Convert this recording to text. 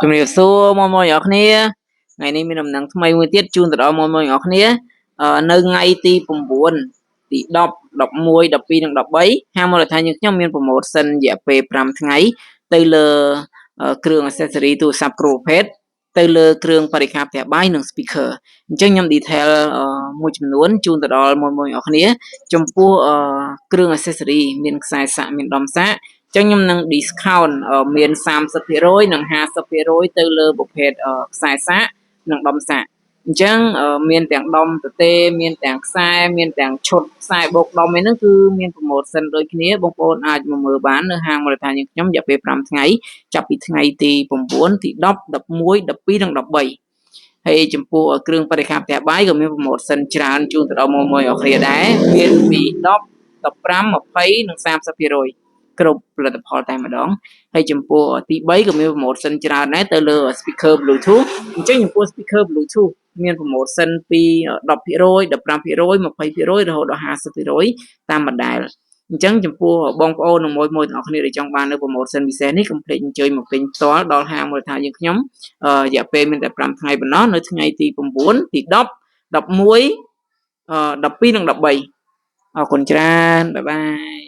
ជំរាបសួរមកអ្នកគ្នាថ្ងៃនេះមានដំណឹងថ្មីមួយទៀតជូនទៅដល់មកអ្នកគ្នានៅថ្ងៃទី9ទី10 11 12និង13ហាងមូលដ្ឋានយើងខ្ញុំមាន promotion រយៈពេល5ថ្ងៃទៅលើគ្រឿង accessory ទូរស័ព្ទគ្រប់ប្រភេទទៅលើគ្រឿងបរិក្ខារផ្ទះបាយនិង speaker អញ្ចឹងខ្ញុំ detail មួយចំនួនជូនទៅដល់មកអ្នកគ្នាចំពោះគ្រឿង accessory មានខ្សែសាក់មានដុំសាក់ចឹងខ្ញុំនឹង discount មាន 30% និង 50% ទៅលើប្រភេទខ្សែសាក់និងដុំសាក់អញ្ចឹងមានទាំងដុំទទេមានទាំងខ្សែមានទាំងឈុតខ្សែបូកដុំឯហ្នឹងគឺមាន promotion ដូចគ្នាបងប្អូនអាចមកមើលបាននៅហាងមូលដ្ឋានយើងខ្ញុំរយៈពេល5ថ្ងៃចាប់ពីថ្ងៃទី9ទី10 11 12និង13ហើយចំពោះគ្រឿងបរិក្ខារផ្ទះបាយក៏មាន promotion ច្រើនជូនទៅដល់មកអ្នកគ្នាដែរមានពី10 15 20និង 30% គ្រប់ផលិតផលតែម្ដងហើយចំពោះទី3ក៏មាន promotion ច្រើនដែរទៅលើ speaker Bluetooth អញ្ចឹងចំពោះ speaker Bluetooth មាន promotion ពី10% 15% 20% រហូតដល់ 50% តាមបណ្ដែលអញ្ចឹងចំពោះបងប្អូនមួយអ្នកគ្នាដែលចង់បាននៅ promotion ពិសេសនេះកុំភ្លេចអញ្ជើញមកពេញផ្ទាល់ដល់ហាងមូលដ្ឋានយើងខ្ញុំរយៈពេលមានតែ5ថ្ងៃប៉ុណ្ណោះនៅថ្ងៃទី9ទី10 11 12និង13អរគុណច្រើនបាយបាយ